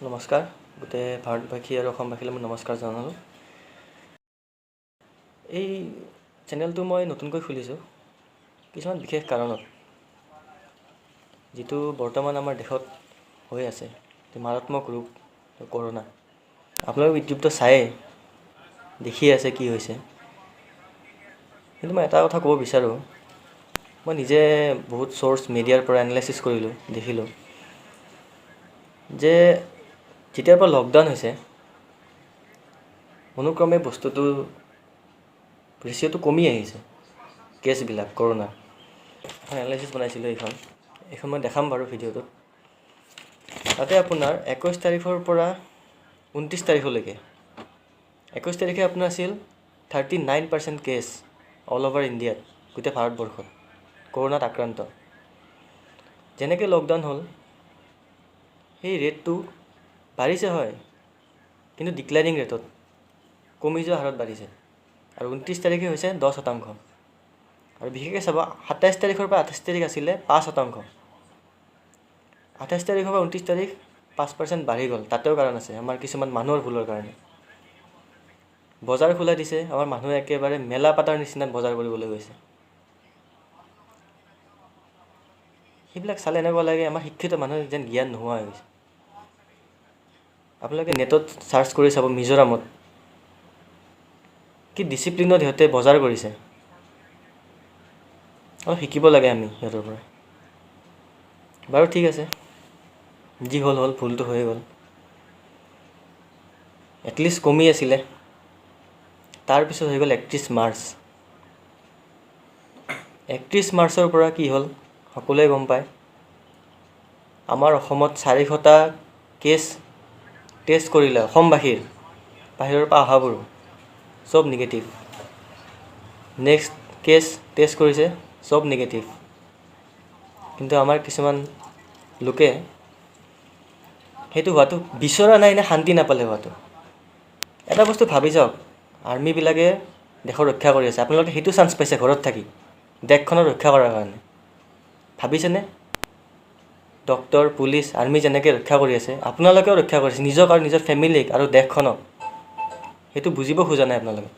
নমস্কাৰ গোটেই ভাৰতবাসী আৰু অসমবাসীলৈ মই নমস্কাৰ জনালোঁ। এই চেনেলটো মই নতুনকৈ খুলিছোঁ কিছুমান বিশেষ কাৰণত, যিটো বৰ্তমান আমাৰ দেশত হৈ আছে মাৰাত্মক ৰোগ কৰোণা। আপোনালোকে ইউটিউবটো চায়েই দেখি আছে কি হৈছে, কিন্তু মই এটা কথা ক'ব বিচাৰোঁ। মই নিজে বহুত চ'ৰ্চ মিডিয়াৰ পৰা এনালাইচিছ কৰিলোঁ, দেখিলোঁ যে যেতিয়াৰ পৰা লকডাউন হৈছে অনুক্ৰমে বস্তুটো ৰেচিঅ'টো কমি আহিছে। কেছবিলাক কৰোণা এখন এনালাইচিছ বনাইছিলোঁ, এইখন মই দেখাম বাৰু ভিডিঅ'টোত। তাতে আপোনাৰ 21 তাৰিখৰ পৰা 29 তাৰিখলৈকে 21 তাৰিখে আপোনাৰ আছিল 39% কেছ অল অভাৰ ইণ্ডিয়াত, গোটেই ভাৰতবৰ্ষত কৰোণাত আক্ৰান্ত। যেনেকৈ লকডাউন হ'ল সেই ৰেটটো বাঢ়িছে হয়, কিন্তু ডিক্লাইনিং ৰেটত কমি যোৱা হাৰত বাঢ়িছে। আৰু 29 তাৰিখে হৈছে 10%। আৰু বিশেষকৈ চাব 27 তাৰিখৰ পৰা 28 তাৰিখ আছিলে 5%। 28 তাৰিখৰ পৰা 29 তাৰিখ 5% বাঢ়ি গ'ল। তাতেও কাৰণ আছে, আমাৰ কিছুমান মানুহৰ ভুলৰ কাৰণে। বজাৰ খোলা দিছে, আমাৰ মানুহে একেবাৰে মেলা পাতাৰ নিচিনা বজাৰ কৰিবলৈ গৈছে। সেইবিলাক চালে এনেকুৱা লাগে আমাৰ শিক্ষিত মানুহে যেন জ্ঞান নোহোৱা হৈ গৈছে। আপোনালোকে নেটত চাৰ্চ কৰি চাব, মিজোৰামত কি ডিচিপ্লিনত সিহঁতে বজাৰ কৰিছে। অলপ শিকিব লাগে আমি সিহঁতৰ পৰা। বাৰু ঠিক আছে, যি হ'ল হ'ল, ভুলটো হৈয়ে গ'ল। এটলিষ্ট কমি আছিলে, তাৰপিছত হৈ গ'ল 31 মাৰ্চ। 31 মাৰ্চৰ পৰা কি হ'ল সকলোৱে গম পায়। আমাৰ অসমত 400টা কেছ টেষ্ট কৰিলে, অসমবাসীৰ বাহিৰৰ পৰা অহাবোৰো চব নিগেটিভ। নেক্সট কেছ টেষ্ট কৰিছে, চব নিগেটিভ। কিন্তু আমাৰ কিছুমান লোকে সেইটো হোৱাটো বিচৰা নাই নে শান্তি নাপালে হোৱাটো। এটা বস্তু ভাবি চাওক, আৰ্মিবিলাকে দেশৰ ৰক্ষা কৰি আছে, আপোনালোকে সেইটো চান্স পাইছে ঘৰত থাকি দেশখনৰ ৰক্ষা কৰাৰ কাৰণে। ভাবিছেনে? ডক্টৰ, পুলিচ, আৰ্মি যেনেকৈ ৰক্ষা কৰি আছে, আপোনালোকেও ৰক্ষা কৰিছে নিজক আৰু নিজৰ ফেমিলিক আৰু দেশখনক। সেইটো বুজিব খোজা নাই আপোনালোকে,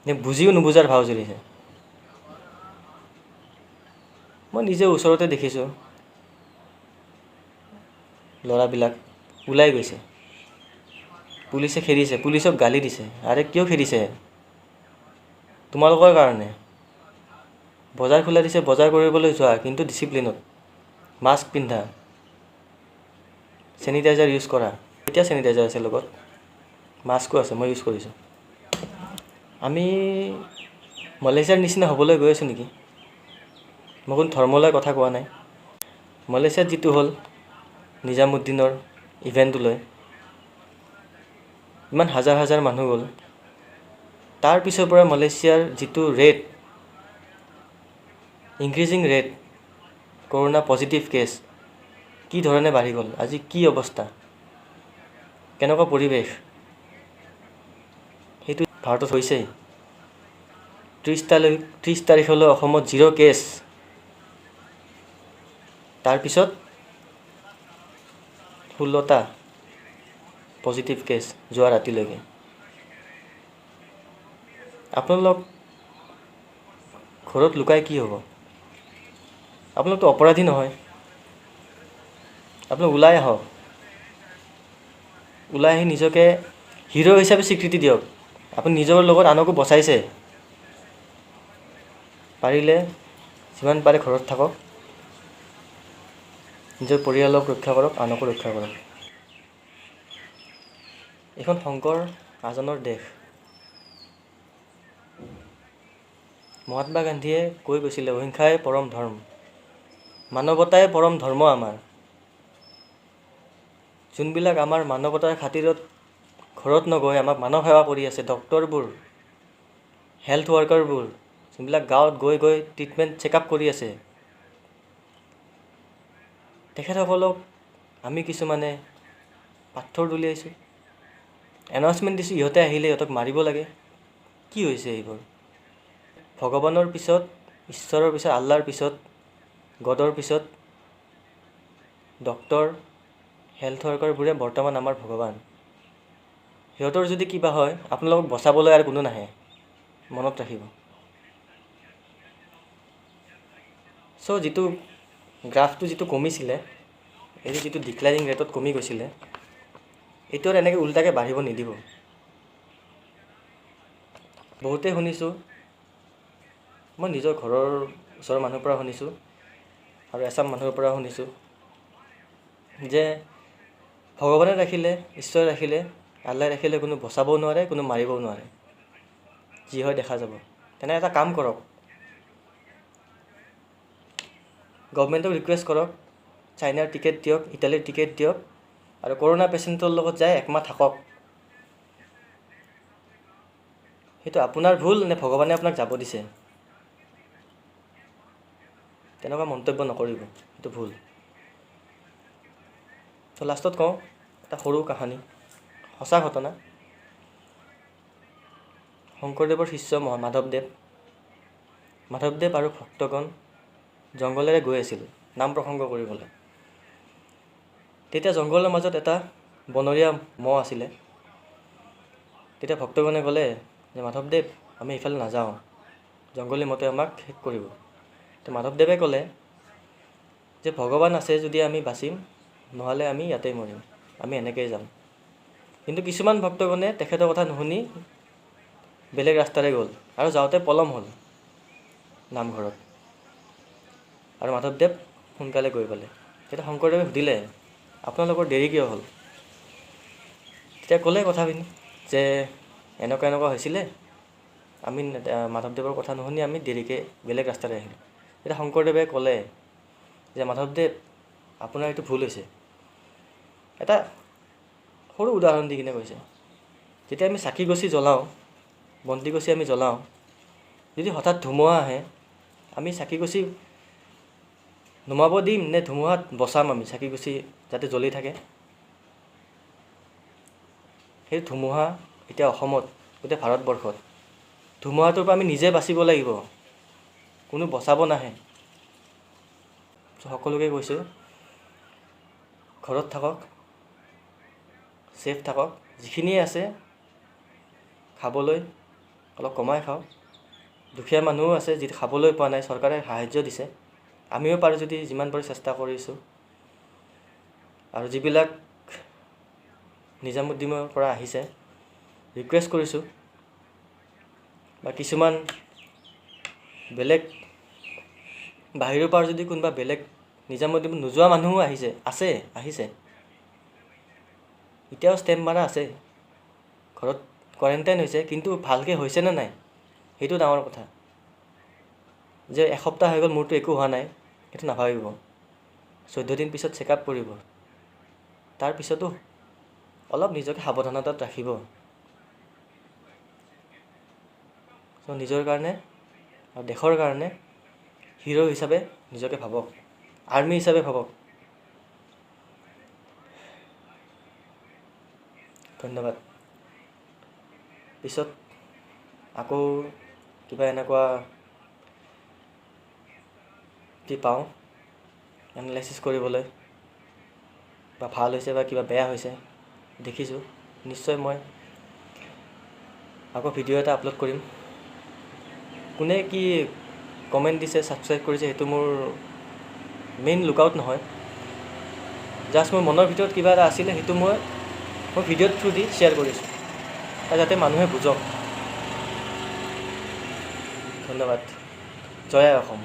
নে বুজিও নুবুজাৰ ভাও জুৰিছে। মই নিজে ওচৰতে দেখিছোঁ ল'ৰাবিলাক ওলাই গৈছে, পুলিচে খেদিছে, পুলিচক গালি দিছে। আৰে কিয় খেদিছে? তোমালোকৰ কাৰণে। বজাৰ খোলা দিছে, বজাৰ কৰিবলৈ যোৱা, কিন্তু ডিচিপ্লিনত। মাস্ক পিন্ধা, চেনিটাইজাৰ ইউজ কৰা। এতিয়া চেনিটাইজাৰ আছে লগত, মাস্কো আছে, মই ইউজ কৰিছোঁ। আমি মালয়েছিয়াৰ নিচিনা হ'বলৈ গৈ আছোঁ নেকি? মই কোনো ধৰ্মলৈ কথা কোৱা নাই। মালয়েছিয়াত যিটো হ'ল নিজামুদ্দিনৰ ইভেণ্টটো লৈ ইমান হাজাৰ হাজাৰ মানুহ গ'ল, তাৰ পিছৰ পৰা মালয়েছিয়াৰ যিটো rate, increasing rate, corona positive case কি ধৰণে বাঢ়ি গ'ল। আজি কি অৱস্থা, কেনেকুৱা পৰিৱেশ, সেইটো ভাৰতত হৈছেই। 30 তাৰিখলৈ অসমত 0 কেছ, তাৰপিছত 16টা পজিটিভ কেছ যোৱা ৰাতিলৈকে। আপোনালোক ঘৰত লুকাই কি হ'ব? আপোনালোকতো অপৰাধী নহয়। আপোনালোক ওলাই আহক, ওলাই আহি নিজকে হিৰ' হিচাপে স্বীকৃতি দিয়ক। আপুনি নিজৰ লগত আনকো বচাইছে। পাৰিলে যিমান পাৰে ঘৰত থাকক, নিজৰ পৰিয়ালক ৰক্ষা কৰক, আনকো ৰক্ষা কৰক। এইখন শংকৰ আজানৰ দেশ। মহাত্মা গান্ধীয়ে কৈ গৈছিলে, অহিংসাই পৰম ধৰ্ম, মানৱতাই পৰম ধৰ্ম। আমাৰ যোনবিলাক আমাৰ মানৱতাৰ খাতিৰত ঘৰত নগৈ আমাক মানৱ সেৱা কৰি আছে, ডক্টৰবোৰ, হেল্থ ৱৰ্কাৰবোৰ, যোনবিলাক গাঁৱত গৈ গৈ ট্ৰিটমেণ্ট চেকআপ কৰি আছে, তেখেতসকলক আমি কিছুমানে পাথৰ দলিয়াইছোঁ, এনাউন্সমেণ্ট দিছোঁ ইহঁতে আহিলে ইহঁতক মাৰিব লাগে। কি হৈছে এইবোৰ? ভগৱানৰ পিছত, ঈশ্বৰৰ পিছত, আল্লাৰ পিছত, গডৰ পিছত ডক্টৰ, হেল্থ ৱৰ্কাৰবোৰে বৰ্তমান আমাৰ ভগৱান। সিহঁতৰ যদি কিবা হয় আপোনালোকক বচাবলৈ আৰু কোনো নাহে, মনত ৰাখিব। চ' যিটো গ্ৰাফটো যিটো কমিছিলে, এইটো যিটো ডিক্লাইনিং ৰেটত কমি গৈছিলে, এইটো আৰু এনেকৈ উল্টাকৈ বাঢ়িব নিদিব। বহুতেই শুনিছোঁ, মই নিজৰ ঘৰৰ ওচৰৰ মানুহৰ পৰা শুনিছোঁ আৰু এচাম মানুহৰ পৰা শুনিছোঁ যে ভগৱানে ৰাখিলে, ঈশ্বৰে ৰাখিলে, আল্লাই ৰাখিলে কোনো বচাবও নোৱাৰে, কোনো মাৰিবও নোৱাৰে, যি হয় দেখা যাব। তেনে এটা কাম কৰক, গভৰ্ণমেণ্টক ৰিকুৱেষ্ট কৰক, চাইনাৰ টিকেট দিয়ক, ইটালীৰ টিকেট দিয়ক আৰু কৰোণা পেচেণ্টৰ লগত যায় একমাহ থাকক। সেইটো আপোনাৰ ভুল নে ভগৱানে আপোনাক যাব দিছে? তেনেকুৱা মন্তব্য নকৰিব, সেইটো ভুল। তো লাষ্টত কওঁ এটা সৰু কাহানী, সঁচা ঘটনা। শংকৰদেৱৰ শিষ্য মাধৱদেৱ আৰু ভক্তগণ জংঘলেৰে গৈ আছিল নাম প্ৰসংগ কৰিবলৈ। তেতিয়া জংঘলৰ মাজত এটা বনৰীয়া মহ আছিলে। তেতিয়া ভক্তগণে ক'লে যে মাধৱদেৱ, আমি ইফালে নাযাওঁ, জংঘলী মতে আমাক শেষ কৰিব। তো মাধৱদেৱে ক'লে যে ভগৱান আছে যদি আমি বাচিম, নহ'লে আমি ইয়াতেই মৰিম, আমি এনেকৈয়ে যাম। কিন্তু কিছুমান ভক্তগণে তেখেতৰ কথা নুশুনি বেলেগ ৰাস্তাৰে গ'ল আৰু যাওঁতে পলম হ'ল নামঘৰত, আৰু মাধৱদেৱ সোনকালে গৈ পালে। তেতিয়া শংকৰদেৱে সুধিলে, আপোনালোকৰ দেৰি কিয় হ'ল? তেতিয়া ক'লে কথাখিনি যে এনেকুৱা হৈছিলে, আমি মাধৱদেৱৰ কথা নুশুনি আমি দেৰিকৈ বেলেগ ৰাস্তাৰে আহিলোঁ। তেতিয়া শংকৰদেৱে ক'লে যে মাধৱদেৱ, আপোনাৰ এইটো ভুল হৈছে। এটা সৰু উদাহৰণ দি কিনে কৈছে, যেতিয়া আমি চাকি গছি জ্বলাওঁ, বন্তি গছি আমি জ্বলাওঁ, যদি হঠাৎ ধুমুহা আহে, আমি চাকি গছি নুমাব দিম নে ধুমুহাত বচাম আমি চাকি গছি যাতে জ্বলি থাকে? সেই ধুমুহা এতিয়া অসমত, গোটেই ভাৰতবৰ্ষত, ধুমুহাটোৰ পৰা আমি নিজে বাচিব লাগিব, কোনো বচাব নাহে। সকলোকে কৈছোঁ, ঘৰত থাকক, ছেফ থাকক, যিখিনিয়ে আছে খাবলৈ অলপ কমাই খাওক। দুখীয়া মানুহো আছে যিটো খাবলৈ পোৱা নাই, চৰকাৰে সাহাৰ্য দিছে, আমিও পাৰোঁ যদি যিমান পাৰোঁ চেষ্টা কৰিছোঁ। আৰু যিবিলাক নিজামুদ্দিনৰ পৰা আহিছে, ৰিকুৱেষ্ট কৰিছোঁ, বা কিছুমান বেলেগ বাহিৰৰ পৰা যদি কোনোবা বেলেগ নিজামুদ্দিন নোযোৱা মানুহো আহিছে, এতিয়াও ষ্টেম্প মাৰা আছে, ঘৰত কোৱাৰেণ্টাইন হৈছে, কিন্তু ভালকৈ হৈছে নে নাই সেইটো ডাঙৰ কথা। যে এসপ্তাহ হৈ গ'ল মোৰতো একো হোৱা নাই, সেইটো নাভাবিব। 14 দিন পিছত চেকআপ কৰিব, তাৰপিছতো অলপ নিজকে সাৱধানতাত ৰাখিব। চ' নিজৰ কাৰণে আৰু দেশৰ কাৰণে হিৰ' হিচাপে নিজকে ভাবক, আৰ্মি হিচাপে ভাবক। ধন্যবাদ। পিছত আকৌ কিবা এনেকুৱা কি পাওঁ এনালাইচিছ কৰিবলৈ, বা ভাল হৈছে বা কিবা বেয়া হৈছে দেখিছোঁ, নিশ্চয় মই আকৌ ভিডিঅ' এটা আপলোড কৰিম। কোনে কি কমেণ্ট দিছে, ছাবস্ক্ৰাইব কৰিছে, সেইটো মোৰ মেইন লুকআউট নহয়। জাষ্ট মোৰ মনৰ ভিতৰত কিবা এটা আছিলে, সেইটো মই ভিডিঅ'ৰ থ্ৰু দি শ্বেয়াৰ কৰিছোঁ, যাতে মানুহে বুজক। ধন্যবাদ। জয় আই অসম।